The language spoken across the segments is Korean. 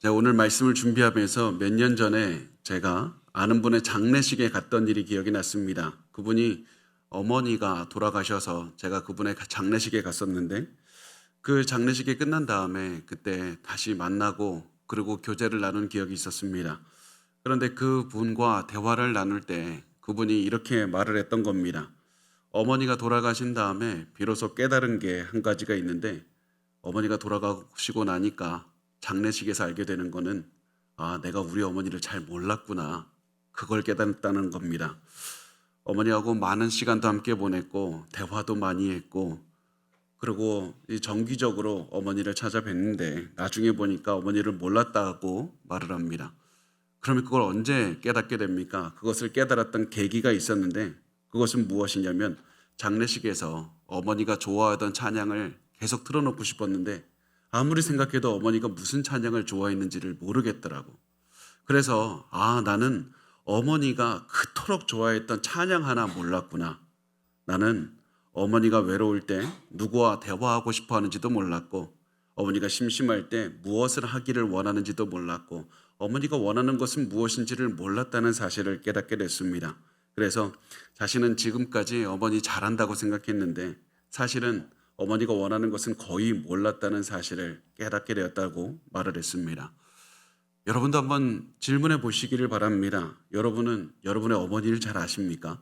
제가 오늘 말씀을 준비하면서 몇 년 전에 제가 아는 분의 장례식에 갔던 일이 기억이 났습니다. 그분이 어머니가 돌아가셔서 제가 그분의 장례식에 갔었는데 그 장례식이 끝난 다음에 그때 다시 만나고 그리고 교제를 나눈 기억이 있었습니다. 그런데 그분과 대화를 나눌 때 그분이 이렇게 말을 했던 겁니다. 어머니가 돌아가신 다음에 비로소 깨달은 게 한 가지가 있는데 어머니가 돌아가시고 나니까 장례식에서 알게 되는 거는 내가 우리 어머니를 잘 몰랐구나. 그걸 깨닫다는 겁니다. 어머니하고 많은 시간도 함께 보냈고 대화도 많이 했고 그리고 정기적으로 어머니를 찾아뵀는데 나중에 보니까 어머니를 몰랐다고 말을 합니다. 그러면 그걸 언제 깨닫게 됩니까? 그것을 깨달았던 계기가 있었는데 그것은 무엇이냐면 장례식에서 어머니가 좋아하던 찬양을 계속 틀어놓고 싶었는데 아무리 생각해도 어머니가 무슨 찬양을 좋아했는지를 모르겠더라고. 그래서 나는 어머니가 그토록 좋아했던 찬양 하나 몰랐구나. 나는 어머니가 외로울 때 누구와 대화하고 싶어 하는지도 몰랐고 어머니가 심심할 때 무엇을 하기를 원하는지도 몰랐고 어머니가 원하는 것은 무엇인지를 몰랐다는 사실을 깨닫게 됐습니다. 그래서 자신은 지금까지 어머니 잘한다고 생각했는데 사실은 어머니가 원하는 것은 거의 몰랐다는 사실을 깨닫게 되었다고 말을 했습니다. 여러분도 한번 질문해 보시기를 바랍니다. 여러분은 여러분의 어머니를 잘 아십니까?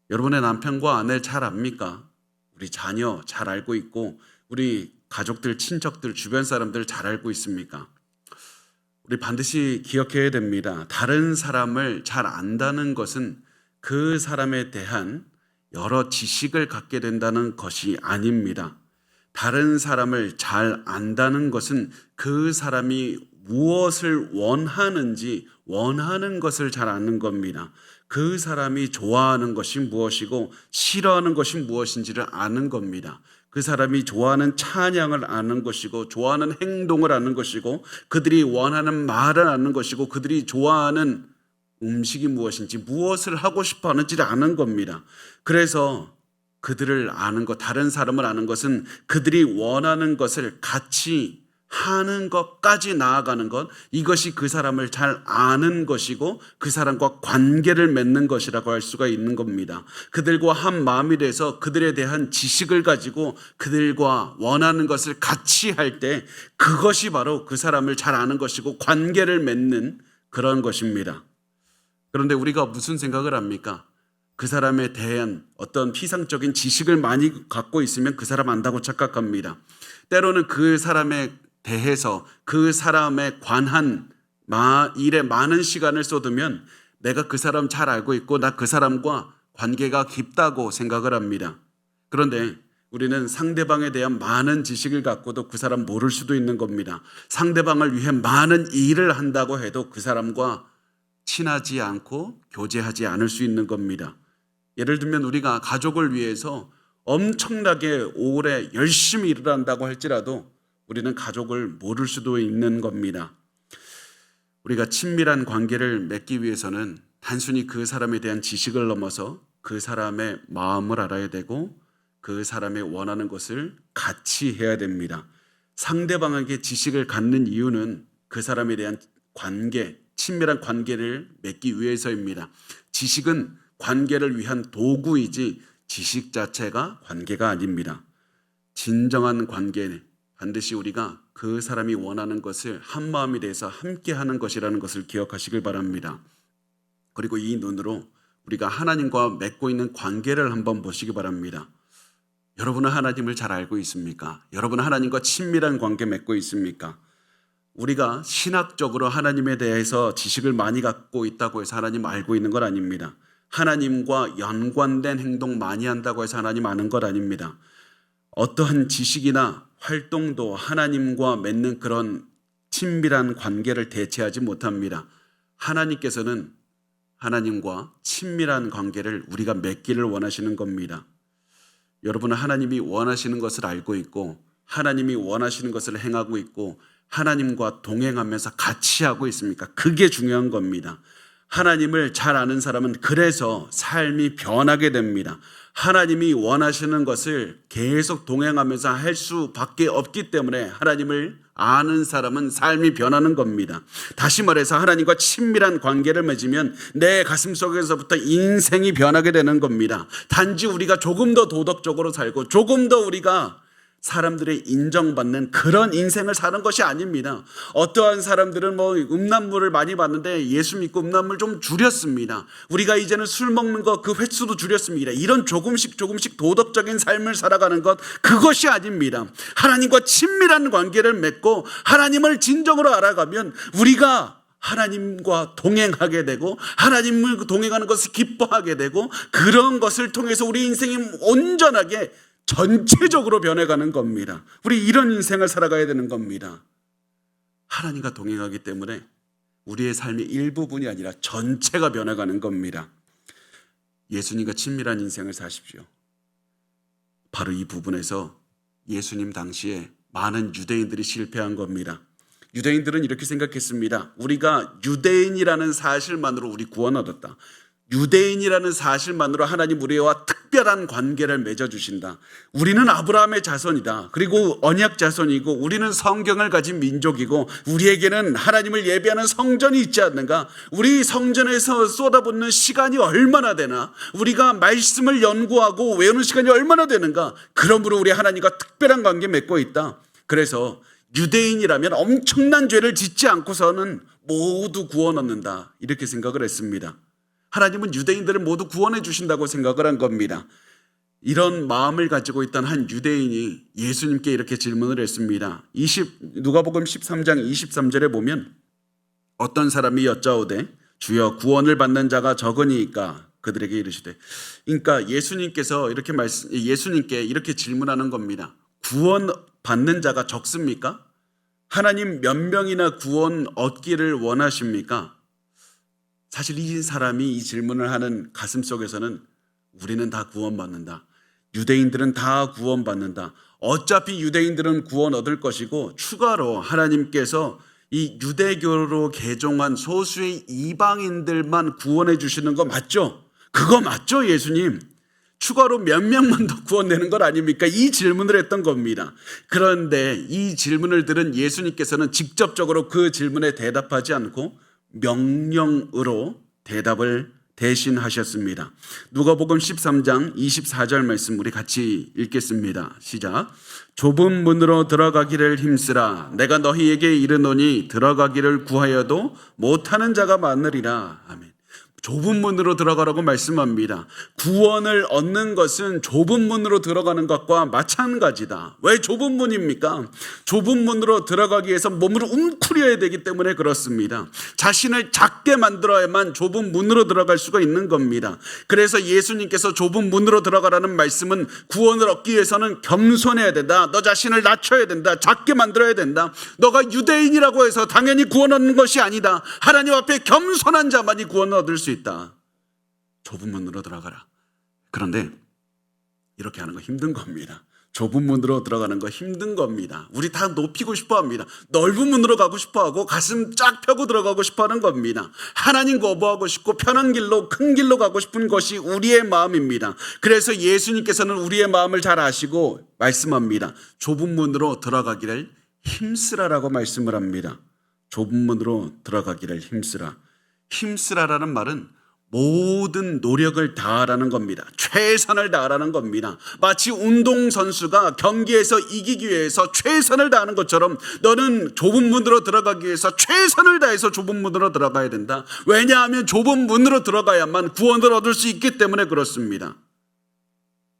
여러분의 남편과 아내를 잘 압니까? 우리 자녀 잘 알고 있고 우리 가족들, 친척들, 주변 사람들 잘 알고 있습니까? 우리 반드시 기억해야 됩니다. 다른 사람을 잘 안다는 것은 그 사람에 대한 여러 지식을 갖게 된다는 것이 아닙니다. 다른 사람을 잘 안다는 것은 그 사람이 무엇을 원하는지 원하는 것을 잘 아는 겁니다. 그 사람이 좋아하는 것이 무엇이고 싫어하는 것이 무엇인지를 아는 겁니다. 그 사람이 좋아하는 찬양을 아는 것이고 좋아하는 행동을 아는 것이고 그들이 원하는 말을 아는 것이고 그들이 좋아하는 음식이 무엇인지 무엇을 하고 싶어 하는지를 아는 겁니다. 그래서 그들을 아는 것, 다른 사람을 아는 것은 그들이 원하는 것을 같이 하는 것까지 나아가는 것, 이것이 그 사람을 잘 아는 것이고 그 사람과 관계를 맺는 것이라고 할 수가 있는 겁니다. 그들과 한 마음이 돼서 그들에 대한 지식을 가지고 그들과 원하는 것을 같이 할 때 그것이 바로 그 사람을 잘 아는 것이고 관계를 맺는 그런 것입니다. 그런데 우리가 무슨 생각을 합니까? 그 사람에 대한 어떤 피상적인 지식을 많이 갖고 있으면 그 사람 안다고 착각합니다. 때로는 그 사람에 대해서 그 사람에 관한 일에 많은 시간을 쏟으면 내가 그 사람 잘 알고 있고 나 그 사람과 관계가 깊다고 생각을 합니다. 그런데 우리는 상대방에 대한 많은 지식을 갖고도 그 사람 모를 수도 있는 겁니다. 상대방을 위해 많은 일을 한다고 해도 그 사람과 친하지 않고 교제하지 않을 수 있는 겁니다. 예를 들면 우리가 가족을 위해서 엄청나게 오래 열심히 일을 한다고 할지라도 우리는 가족을 모를 수도 있는 겁니다. 우리가 친밀한 관계를 맺기 위해서는 단순히 그 사람에 대한 지식을 넘어서 그 사람의 마음을 알아야 되고 그 사람의 원하는 것을 같이 해야 됩니다. 상대방에게 지식을 갖는 이유는 그 사람에 대한 관계, 친밀한 관계를 맺기 위해서입니다. 지식은 관계를 위한 도구이지 지식 자체가 관계가 아닙니다. 진정한 관계는 반드시 우리가 그 사람이 원하는 것을 한 마음이 돼서 함께 하는 것이라는 것을 기억하시길 바랍니다. 그리고 이 눈으로 우리가 하나님과 맺고 있는 관계를 한번 보시기 바랍니다. 여러분은 하나님을 잘 알고 있습니까? 여러분은 하나님과 친밀한 관계 맺고 있습니까? 우리가 신학적으로 하나님에 대해서 지식을 많이 갖고 있다고 해서 하나님 알고 있는 건 아닙니다. 하나님과 연관된 행동 많이 한다고 해서 하나님 아는 것 아닙니다. 어떠한 지식이나 활동도 하나님과 맺는 그런 친밀한 관계를 대체하지 못합니다. 하나님께서는 하나님과 친밀한 관계를 우리가 맺기를 원하시는 겁니다. 여러분은 하나님이 원하시는 것을 알고 있고 하나님이 원하시는 것을 행하고 있고 하나님과 동행하면서 같이 하고 있습니까? 그게 중요한 겁니다. 하나님을 잘 아는 사람은 그래서 삶이 변하게 됩니다. 하나님이 원하시는 것을 계속 동행하면서 할 수밖에 없기 때문에 하나님을 아는 사람은 삶이 변하는 겁니다. 다시 말해서 하나님과 친밀한 관계를 맺으면 내 가슴 속에서부터 인생이 변하게 되는 겁니다. 단지 우리가 조금 더 도덕적으로 살고 조금 더 우리가 사람들의 인정받는 그런 인생을 사는 것이 아닙니다. 어떠한 사람들은 음란물을 많이 봤는데 예수 믿고 음란물 좀 줄였습니다. 우리가 이제는 술 먹는 거 그 횟수도 줄였습니다. 이런 조금씩 도덕적인 삶을 살아가는 것, 그것이 아닙니다. 하나님과 친밀한 관계를 맺고 하나님을 진정으로 알아가면 우리가 하나님과 동행하게 되고 하나님을 동행하는 것을 기뻐하게 되고 그런 것을 통해서 우리 인생이 온전하게 전체적으로 변해가는 겁니다. 우리 이런 인생을 살아가야 되는 겁니다. 하나님과 동행하기 때문에 우리의 삶의 일부분이 아니라 전체가 변해가는 겁니다. 예수님과 친밀한 인생을 사십시오. 바로 이 부분에서 예수님 당시에 많은 유대인들이 실패한 겁니다. 유대인들은 이렇게 생각했습니다. 우리가 유대인이라는 사실만으로 우리 구원 얻었다. 유대인이라는 사실만으로 하나님 우리와 특별한 관계를 맺어주신다. 우리는 아브라함의 자손이다. 그리고 언약 자손이고 우리는 성경을 가진 민족이고 우리에게는 하나님을 예배하는 성전이 있지 않는가? 우리 성전에서 쏟아붓는 시간이 얼마나 되나? 우리가 말씀을 연구하고 외우는 시간이 얼마나 되는가? 그러므로 우리 하나님과 특별한 관계 맺고 있다. 그래서 유대인이라면 엄청난 죄를 짓지 않고서는 모두 구원 얻는다. 이렇게 생각을 했습니다. 하나님은 유대인들을 모두 구원해 주신다고 생각을 한 겁니다. 이런 마음을 가지고 있던 한 유대인이 예수님께 이렇게 질문을 했습니다. 누가복음 13장 23절에 보면 어떤 사람이 여짜오되 주여 구원을 받는 자가 적으니까 그들에게 이르시되, 그러니까 예수님께 이렇게 질문하는 겁니다. 구원 받는 자가 적습니까? 하나님 몇 명이나 구원 얻기를 원하십니까? 사실 이 사람이 이 질문을 하는 가슴 속에서는 우리는 다 구원받는다. 유대인들은 다 구원받는다. 어차피 유대인들은 구원 얻을 것이고 추가로 하나님께서 이 유대교로 개종한 소수의 이방인들만 구원해 주시는 거 맞죠? 그거 맞죠, 예수님? 추가로 몇 명만 더 구원되는 것 아닙니까? 이 질문을 했던 겁니다. 그런데 이 질문을 들은 예수님께서는 직접적으로 그 질문에 대답하지 않고 명령으로 대답을 대신하셨습니다. 누가복음 13장 24절 말씀 우리 같이 읽겠습니다. 시작. 좁은 문으로 들어가기를 힘쓰라. 내가 너희에게 이르노니 들어가기를 구하여도 못하는 자가 많으리라. 아멘. 좁은 문으로 들어가라고 말씀합니다. 구원을 얻는 것은 좁은 문으로 들어가는 것과 마찬가지다. 왜 좁은 문입니까? 좁은 문으로 들어가기 위해서 몸을 웅크려야 되기 때문에 그렇습니다. 자신을 작게 만들어야만 좁은 문으로 들어갈 수가 있는 겁니다. 그래서 예수님께서 좁은 문으로 들어가라는 말씀은 구원을 얻기 위해서는 겸손해야 된다. 너 자신을 낮춰야 된다. 작게 만들어야 된다. 너가 유대인이라고 해서 당연히 구원 얻는 것이 아니다. 하나님 앞에 겸손한 자만이 구원을 얻을 수 있다. 좁은 문으로 들어가라. 그런데 이렇게 하는 거 힘든 겁니다. 좁은 문으로 들어가는 거 힘든 겁니다. 우리 다 높이고 싶어 합니다. 넓은 문으로 가고 싶어 하고 가슴 쫙 펴고 들어가고 싶어 하는 겁니다. 하나님 거부하고 싶고 편한 길로, 큰 길로 가고 싶은 것이 우리의 마음입니다. 그래서 예수님께서는 우리의 마음을 잘 아시고 말씀합니다. 좁은 문으로 들어가기를 힘쓰라라고 말씀을 합니다. 좁은 문으로 들어가기를 힘쓰라. 힘쓰라라는 말은 모든 노력을 다하라는 겁니다. 최선을 다하라는 겁니다. 마치 운동선수가 경기에서 이기기 위해서 최선을 다하는 것처럼 너는 좁은 문으로 들어가기 위해서 최선을 다해서 좁은 문으로 들어가야 된다. 왜냐하면 좁은 문으로 들어가야만 구원을 얻을 수 있기 때문에 그렇습니다.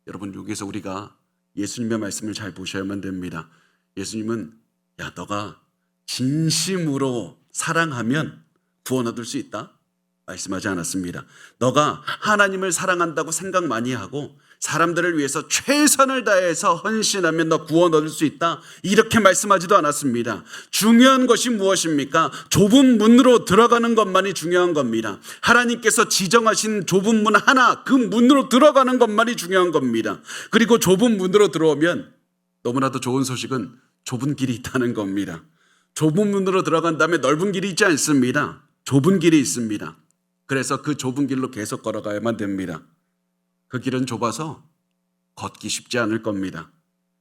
여러분, 여기서 우리가 예수님의 말씀을 잘 보셔야만 됩니다. 예수님은 너가 진심으로 사랑하면 구원 얻을 수 있다? 말씀하지 않았습니다. 너가 하나님을 사랑한다고 생각 많이 하고 사람들을 위해서 최선을 다해서 헌신하면 너 구원 얻을 수 있다? 이렇게 말씀하지도 않았습니다. 중요한 것이 무엇입니까? 좁은 문으로 들어가는 것만이 중요한 겁니다. 하나님께서 지정하신 좁은 문 하나, 그 문으로 들어가는 것만이 중요한 겁니다. 그리고 좁은 문으로 들어오면 너무나도 좋은 소식은 좁은 길이 있다는 겁니다. 좁은 문으로 들어간 다음에 넓은 길이 있지 않습니다. 좁은 길이 있습니다. 그래서 그 좁은 길로 계속 걸어가야만 됩니다. 그 길은 좁아서 걷기 쉽지 않을 겁니다.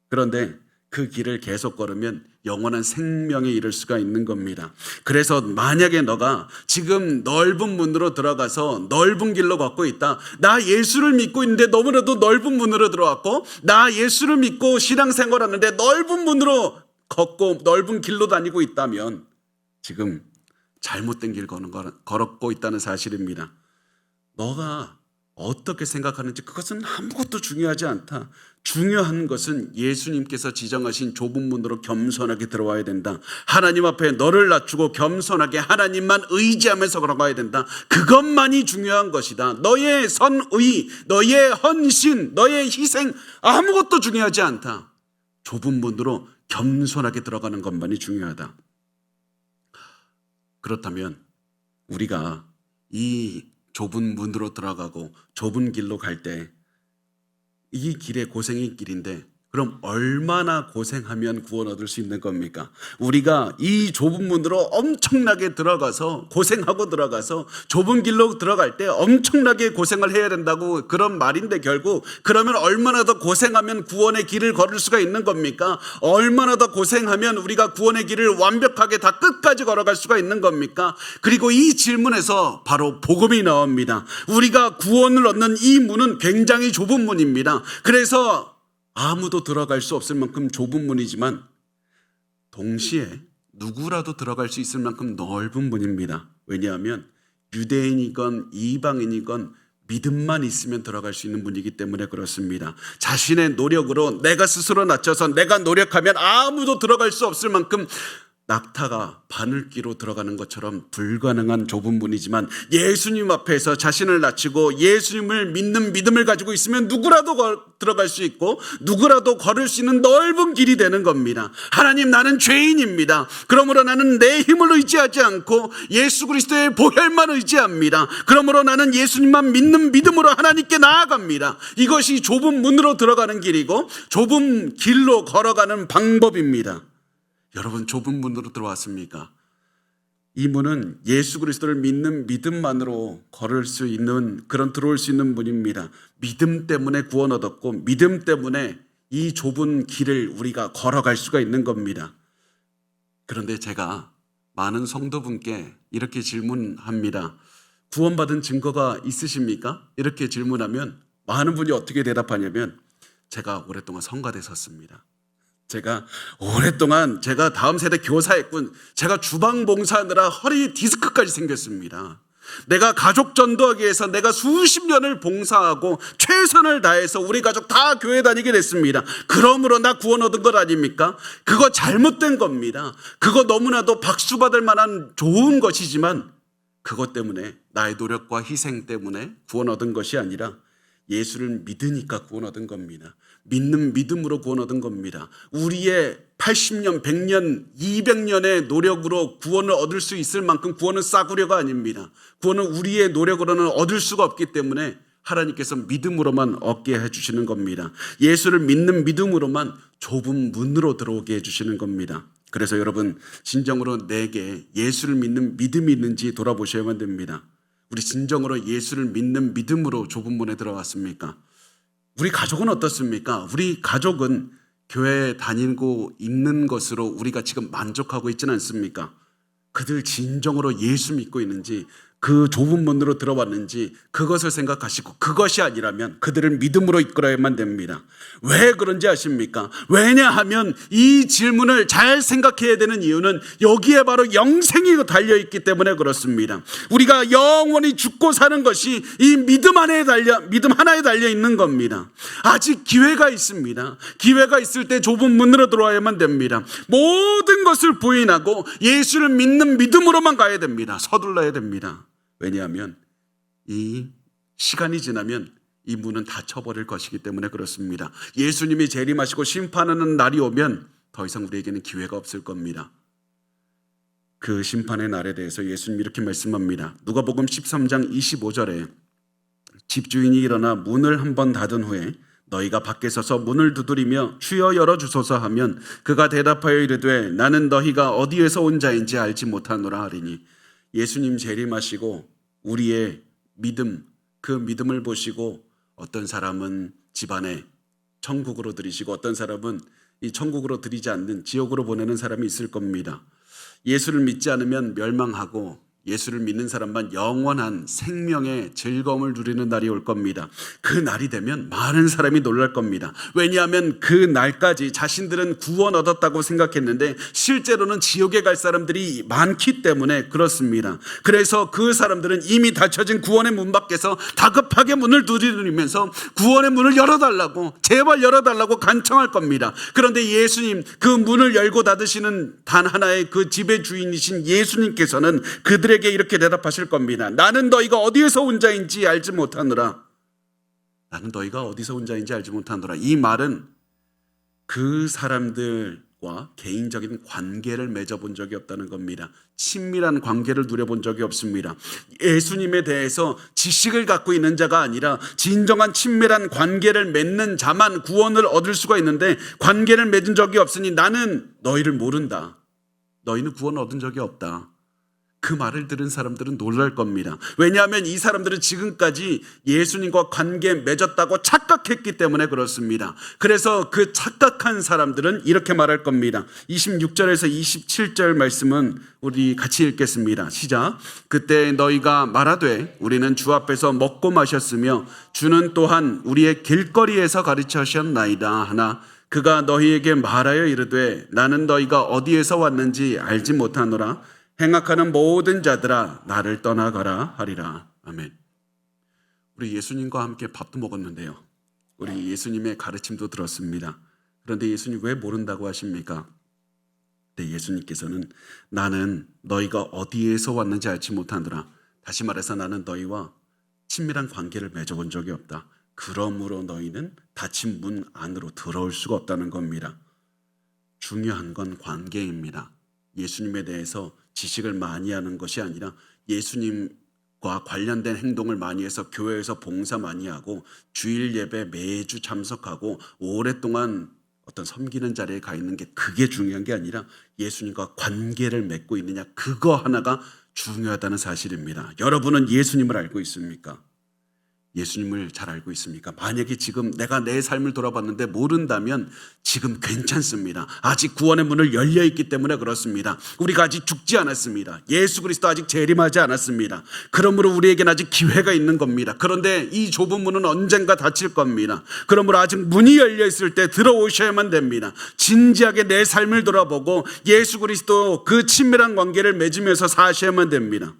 그런데 그 길을 계속 걸으면 영원한 생명에 이를 수가 있는 겁니다. 그래서 만약에 너가 지금 넓은 문으로 들어가서 넓은 길로 걷고 있다. 나 예수를 믿고 있는데 너무나도 넓은 문으로 들어왔고, 나 예수를 믿고 신앙생활하는데 넓은 문으로 걷고 넓은 길로 다니고 있다면 지금 잘못된 길 걸었고 있다는 사실입니다. 너가 어떻게 생각하는지 그것은 아무것도 중요하지 않다. 중요한 것은 예수님께서 지정하신 좁은 문으로 겸손하게 들어와야 된다. 하나님 앞에 너를 낮추고 겸손하게 하나님만 의지하면서 걸어가야 된다. 그것만이 중요한 것이다. 너의 선의, 너의 헌신, 너의 희생 아무것도 중요하지 않다. 좁은 문으로 겸손하게 들어가는 것만이 중요하다. 그렇다면 우리가 이 좁은 문으로 들어가고 좁은 길로 갈 때 이 길의 고생의 길인데 그럼 얼마나 고생하면 구원 얻을 수 있는 겁니까? 우리가 이 좁은 문으로 엄청나게 들어가서 고생하고 들어가서 좁은 길로 들어갈 때 엄청나게 고생을 해야 된다고 그런 말인데 결국 그러면 얼마나 더 고생하면 구원의 길을 걸을 수가 있는 겁니까? 얼마나 더 고생하면 우리가 구원의 길을 완벽하게 다 끝까지 걸어갈 수가 있는 겁니까? 그리고 이 질문에서 바로 복음이 나옵니다. 우리가 구원을 얻는 이 문은 굉장히 좁은 문입니다. 그래서 아무도 들어갈 수 없을 만큼 좁은 문이지만 동시에 누구라도 들어갈 수 있을 만큼 넓은 문입니다. 왜냐하면 유대인이건 이방인이건 믿음만 있으면 들어갈 수 있는 문이기 때문에 그렇습니다. 자신의 노력으로 내가 스스로 낮춰서 내가 노력하면 아무도 들어갈 수 없을 만큼 낙타가 바늘귀로 들어가는 것처럼 불가능한 좁은 문이지만 예수님 앞에서 자신을 낮추고 예수님을 믿는 믿음을 가지고 있으면 누구라도 들어갈 수 있고 누구라도 걸을 수 있는 넓은 길이 되는 겁니다. 하나님, 나는 죄인입니다. 그러므로 나는 내 힘을 의지하지 않고 예수 그리스도의 보혈만 의지합니다. 그러므로 나는 예수님만 믿는 믿음으로 하나님께 나아갑니다. 이것이 좁은 문으로 들어가는 길이고 좁은 길로 걸어가는 방법입니다. 여러분, 좁은 문으로 들어왔습니까? 이 문은 예수 그리스도를 믿는 믿음만으로 걸을 수 있는 들어올 수 있는 문입니다. 믿음 때문에 구원 얻었고 믿음 때문에 이 좁은 길을 우리가 걸어갈 수가 있는 겁니다. 그런데 제가 많은 성도분께 이렇게 질문합니다. 구원받은 증거가 있으십니까? 이렇게 질문하면 많은 분이 어떻게 대답하냐면 제가 오랫동안 성가대 섰습니다. 제가 오랫동안 다음 세대 교사했군. 제가 주방 봉사하느라 허리 디스크까지 생겼습니다. 내가 가족 전도하기 위해서 내가 수십 년을 봉사하고 최선을 다해서 우리 가족 다 교회 다니게 됐습니다. 그러므로 나 구원 얻은 것 아닙니까? 그거 잘못된 겁니다. 그거 너무나도 박수 받을 만한 좋은 것이지만 그것 때문에 나의 노력과 희생 때문에 구원 얻은 것이 아니라 예수를 믿으니까 구원 얻은 겁니다. 믿는 믿음으로 구원 얻은 겁니다. 우리의 80년, 100년, 200년의 노력으로 구원을 얻을 수 있을 만큼 구원은 싸구려가 아닙니다. 구원은 우리의 노력으로는 얻을 수가 없기 때문에 하나님께서 믿음으로만 얻게 해주시는 겁니다. 예수를 믿는 믿음으로만 좁은 문으로 들어오게 해주시는 겁니다. 그래서 여러분, 진정으로 내게 예수를 믿는 믿음이 있는지 돌아보셔야만 됩니다. 우리 진정으로 예수를 믿는 믿음으로 좁은 문에 들어갔습니까? 우리 가족은 어떻습니까? 우리 가족은 교회에 다니고 있는 것으로 우리가 지금 만족하고 있지는 않습니까? 그들 진정으로 예수 믿고 있는지, 그 좁은 문으로 들어왔는지 그것을 생각하시고 그것이 아니라면 그들을 믿음으로 이끌어야만 됩니다. 왜 그런지 아십니까? 왜냐하면 이 질문을 잘 생각해야 되는 이유는 여기에 바로 영생이 달려있기 때문에 그렇습니다. 우리가 영원히 죽고 사는 것이 이 믿음 하나에 달려 있는 겁니다. 아직 기회가 있습니다. 기회가 있을 때 좁은 문으로 들어와야만 됩니다. 모든 것을 부인하고 예수를 믿는 믿음으로만 가야 됩니다. 서둘러야 됩니다. 왜냐하면 이 시간이 지나면 이 문은 닫혀버릴 것이기 때문에 그렇습니다. 예수님이 재림하시고 심판하는 날이 오면 더 이상 우리에게는 기회가 없을 겁니다. 그 심판의 날에 대해서 예수님이 이렇게 말씀합니다. 누가복음 13장 25절에 집주인이 일어나 문을 한번 닫은 후에 너희가 밖에 서서 문을 두드리며 주여 열어주소서 하면 그가 대답하여 이르되 나는 너희가 어디에서 온 자인지 알지 못하노라 하리니. 예수님 재림하시고 우리의 믿음, 그 믿음을 보시고 어떤 사람은 집안에 천국으로 들이시고 어떤 사람은 이 천국으로 들이지 않는 지옥으로 보내는 사람이 있을 겁니다. 예수를 믿지 않으면 멸망하고 예수를 믿는 사람만 영원한 생명의 즐거움을 누리는 날이 올 겁니다. 그 날이 되면 많은 사람이 놀랄 겁니다. 왜냐하면 그 날까지 자신들은 구원 얻었다고 생각했는데 실제로는 지옥에 갈 사람들이 많기 때문에 그렇습니다. 그래서 그 사람들은 이미 닫혀진 구원의 문 밖에서 다급하게 문을 두드리면서 구원의 문을 열어달라고, 제발 열어달라고 간청할 겁니다. 그런데 예수님, 그 문을 열고 닫으시는 단 하나의 그 집의 주인이신 예수님께서는 그들에게 이렇게 대답하실 겁니다. 나는 너희가 어디에서 온 자인지 알지 못하노라. 나는 너희가 어디서 온 자인지 알지 못하노라. 이 말은 그 사람들과 개인적인 관계를 맺어본 적이 없다는 겁니다. 친밀한 관계를 누려본 적이 없습니다. 예수님에 대해서 지식을 갖고 있는 자가 아니라 진정한 친밀한 관계를 맺는 자만 구원을 얻을 수가 있는데 관계를 맺은 적이 없으니 나는 너희를 모른다. 너희는 구원 얻은 적이 없다. 그 말을 들은 사람들은 놀랄 겁니다. 왜냐하면 이 사람들은 지금까지 예수님과 관계 맺었다고 착각했기 때문에 그렇습니다. 그래서 그 착각한 사람들은 이렇게 말할 겁니다. 26절에서 27절 말씀은 우리 같이 읽겠습니다. 시작. 그때 너희가 말하되 우리는 주 앞에서 먹고 마셨으며 주는 또한 우리의 길거리에서 가르치셨나이다 하나 그가 너희에게 말하여 이르되 나는 너희가 어디에서 왔는지 알지 못하노라. 행악하는 모든 자들아 나를 떠나가라 하리라. 아멘. 우리 예수님과 함께 밥도 먹었는데요. 우리 예수님의 가르침도 들었습니다. 그런데 예수님 왜 모른다고 하십니까? 네, 예수님께서는 나는 너희가 어디에서 왔는지 알지 못하노라. 다시 말해서 나는 너희와 친밀한 관계를 맺어본 적이 없다. 그러므로 너희는 닫힌 문 안으로 들어올 수가 없다는 겁니다. 중요한 건 관계입니다. 예수님에 대해서 지식을 많이 하는 것이 아니라 예수님과 관련된 행동을 많이 해서 교회에서 봉사 많이 하고 주일 예배 매주 참석하고 오랫동안 어떤 섬기는 자리에 가 있는 게 그게 중요한 게 아니라 예수님과 관계를 맺고 있느냐, 그거 하나가 중요하다는 사실입니다. 여러분은 예수님을 알고 있습니까? 예수님을 잘 알고 있습니까? 만약에 지금 내가 내 삶을 돌아봤는데 모른다면 지금 괜찮습니다. 아직 구원의 문을 열려있기 때문에 그렇습니다. 우리가 아직 죽지 않았습니다. 예수 그리스도 아직 재림하지 않았습니다. 그러므로 우리에게는 아직 기회가 있는 겁니다. 그런데 이 좁은 문은 언젠가 닫힐 겁니다. 그러므로 아직 문이 열려있을 때 들어오셔야만 됩니다. 진지하게 내 삶을 돌아보고 예수 그리스도 그 친밀한 관계를 맺으면서 사셔야만 됩니다.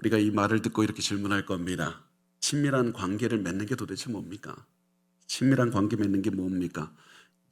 우리가 이 말을 듣고 이렇게 질문할 겁니다. 친밀한 관계를 맺는 게 도대체 뭡니까? 친밀한 관계 맺는 게 뭡니까?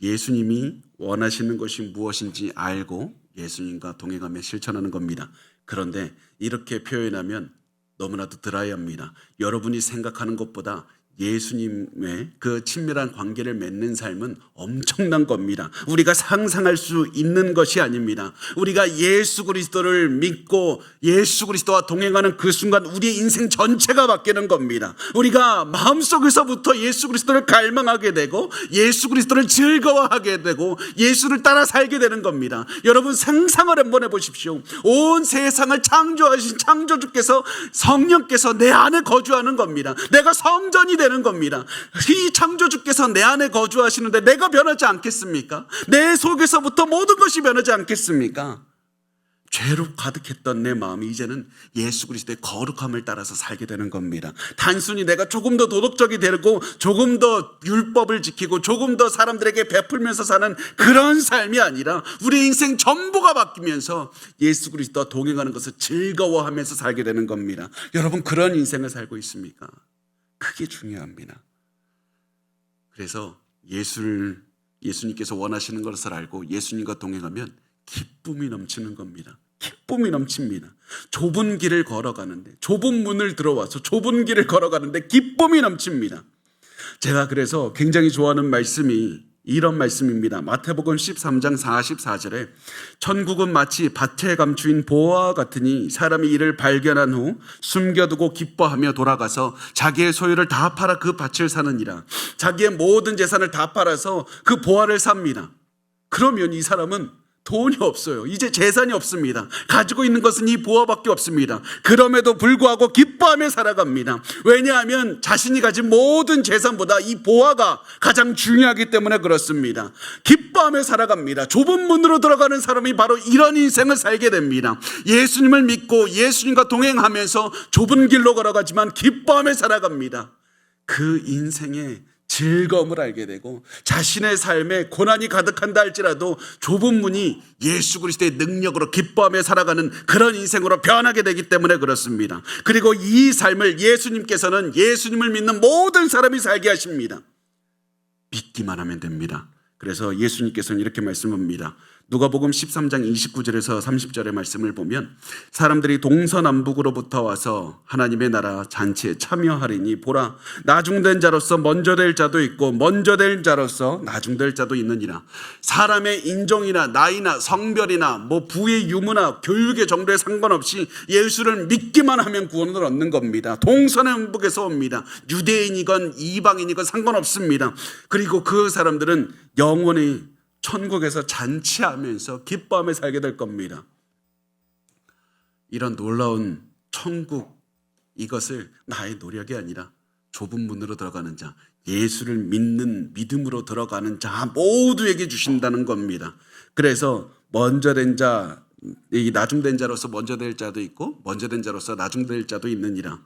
예수님이 원하시는 것이 무엇인지 알고 예수님과 동행하며 실천하는 겁니다. 그런데 이렇게 표현하면 너무나도 드라이합니다. 여러분이 생각하는 것보다 예수님의 그 친밀한 관계를 맺는 삶은 엄청난 겁니다. 우리가 상상할 수 있는 것이 아닙니다. 우리가 예수 그리스도를 믿고 예수 그리스도와 동행하는 그 순간 우리의 인생 전체가 바뀌는 겁니다. 우리가 마음속에서부터 예수 그리스도를 갈망하게 되고 예수 그리스도를 즐거워하게 되고 예수를 따라 살게 되는 겁니다. 여러분 상상을 한번 해보십시오. 온 세상을 창조하신 창조주께서 성령께서 내 안에 거주하는 겁니다. 내가 성전이 되는 겁니다. 이 창조주께서 내 안에 거주하시는데 내가 변하지 않겠습니까? 내 속에서부터 모든 것이 변하지 않겠습니까? 죄로 가득했던 내 마음이 이제는 예수 그리스도의 거룩함을 따라서 살게 되는 겁니다. 단순히 내가 조금 더 도덕적이 되고 조금 더 율법을 지키고 조금 더 사람들에게 베풀면서 사는 그런 삶이 아니라 우리 인생 전부가 바뀌면서 예수 그리스도와 동행하는 것을 즐거워하면서 살게 되는 겁니다. 여러분 그런 인생을 살고 있습니까? 그게 중요합니다. 그래서 예수님께서 원하시는 것을 알고 예수님과 동행하면 기쁨이 넘치는 겁니다. 기쁨이 넘칩니다. 좁은 길을 걸어가는데, 좁은 문을 들어와서 좁은 길을 걸어가는데 기쁨이 넘칩니다. 제가 그래서 굉장히 좋아하는 말씀이 이런 말씀입니다. 마태복음 13장 44절에 천국은 마치 밭에 감추인 보화와 같으니 사람이 이를 발견한 후 숨겨두고 기뻐하며 돌아가서 자기의 소유를 다 팔아 그 밭을 사느니라. 자기의 모든 재산을 다 팔아서 그 보화를 삽니다. 그러면 이 사람은 돈이 없어요. 이제 재산이 없습니다. 가지고 있는 것은 이 보화밖에 없습니다. 그럼에도 불구하고 기뻐하며 살아갑니다. 왜냐하면 자신이 가진 모든 재산보다 이 보화가 가장 중요하기 때문에 그렇습니다. 기뻐하며 살아갑니다. 좁은 문으로 들어가는 사람이 바로 이런 인생을 살게 됩니다. 예수님을 믿고 예수님과 동행하면서 좁은 길로 걸어가지만 기뻐하며 살아갑니다. 그 인생의 즐거움을 알게 되고 자신의 삶에 고난이 가득한다 할지라도 좁은 문이 예수 그리스도의 능력으로 기뻐하며 살아가는 그런 인생으로 변하게 되기 때문에 그렇습니다. 그리고 이 삶을 예수님께서는 예수님을 믿는 모든 사람이 살게 하십니다. 믿기만 하면 됩니다. 그래서 예수님께서는 이렇게 말씀합니다. 누가복음 13장 29절에서 30절의 말씀을 보면 사람들이 동서남북으로부터 와서 하나님의 나라 잔치에 참여하리니 보라 나중된 자로서 먼저 될 자도 있고 먼저 될 자로서 나중될 자도 있느니라. 사람의 인종이나 나이나 성별이나 뭐 부의 유무나 교육의 정도에 상관없이 예수를 믿기만 하면 구원을 얻는 겁니다. 동서남북에서 옵니다. 유대인이건 이방인이건 상관없습니다. 그리고 그 사람들은 영원히 천국에서 잔치하면서 기뻐하며 살게 될 겁니다. 이런 놀라운 천국, 이것을 나의 노력이 아니라 좁은 문으로 들어가는 자, 예수를 믿는 믿음으로 들어가는 자 모두에게 주신다는 겁니다. 그래서 먼저 된 자, 이 나중된 자로서 먼저 될 자도 있고 먼저 된 자로서 나중될 자도 있느니라.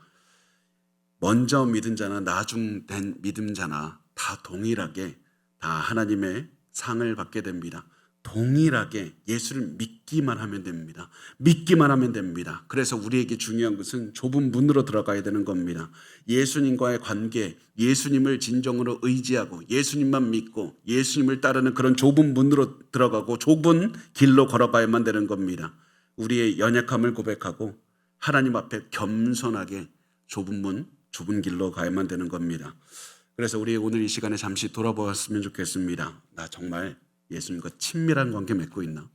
먼저 믿은 자나 나중된 믿은 자나 다 동일하게 다 하나님의 상을 받게 됩니다. 동일하게 예수를 믿기만 하면 됩니다. 믿기만 하면 됩니다. 그래서 우리에게 중요한 것은 좁은 문으로 들어가야 되는 겁니다. 예수님과의 관계, 예수님을 진정으로 의지하고 예수님만 믿고 예수님을 따르는 그런 좁은 문으로 들어가고 좁은 길로 걸어가야만 되는 겁니다. 우리의 연약함을 고백하고 하나님 앞에 겸손하게 좁은 문, 좁은 길로 가야만 되는 겁니다. 그래서 우리 오늘 이 시간에 잠시 돌아보았으면 좋겠습니다. 나 정말 예수님과 친밀한 관계 맺고 있나?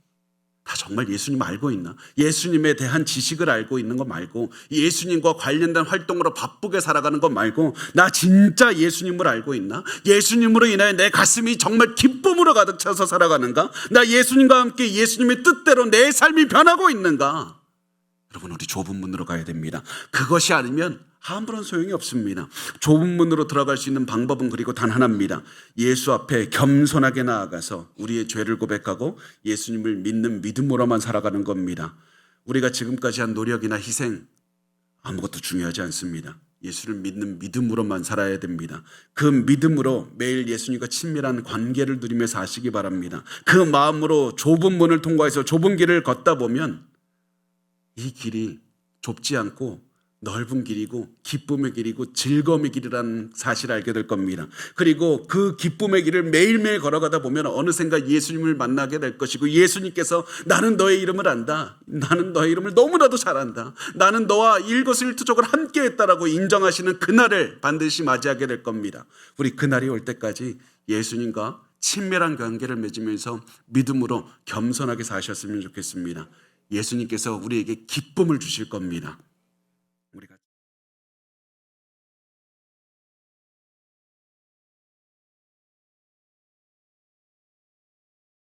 나 정말 예수님 알고 있나? 예수님에 대한 지식을 알고 있는 거 말고 예수님과 관련된 활동으로 바쁘게 살아가는 거 말고 나 진짜 예수님을 알고 있나? 예수님으로 인하여 내 가슴이 정말 기쁨으로 가득 차서 살아가는가? 나 예수님과 함께 예수님의 뜻대로 내 삶이 변하고 있는가? 여러분 우리 좁은 문으로 가야 됩니다. 그것이 아니면 아무런 소용이 없습니다. 좁은 문으로 들어갈 수 있는 방법은 그리고 단 하나입니다. 예수 앞에 겸손하게 나아가서 우리의 죄를 고백하고 예수님을 믿는 믿음으로만 살아가는 겁니다. 우리가 지금까지 한 노력이나 희생 아무것도 중요하지 않습니다. 예수를 믿는 믿음으로만 살아야 됩니다. 그 믿음으로 매일 예수님과 친밀한 관계를 누리며 사시기 바랍니다. 그 마음으로 좁은 문을 통과해서 좁은 길을 걷다 보면 이 길이 좁지 않고 넓은 길이고 기쁨의 길이고 즐거움의 길이라는 사실을 알게 될 겁니다. 그리고 그 기쁨의 길을 매일매일 걸어가다 보면 어느샌가 예수님을 만나게 될 것이고 예수님께서 나는 너의 이름을 안다. 나는 너의 이름을 너무나도 잘 안다. 나는 너와 일거수일투족을 함께 했다라고 인정하시는 그날을 반드시 맞이하게 될 겁니다. 우리 그날이 올 때까지 예수님과 친밀한 관계를 맺으면서 믿음으로 겸손하게 사셨으면 좋겠습니다. 예수님께서 우리에게 기쁨을 주실 겁니다.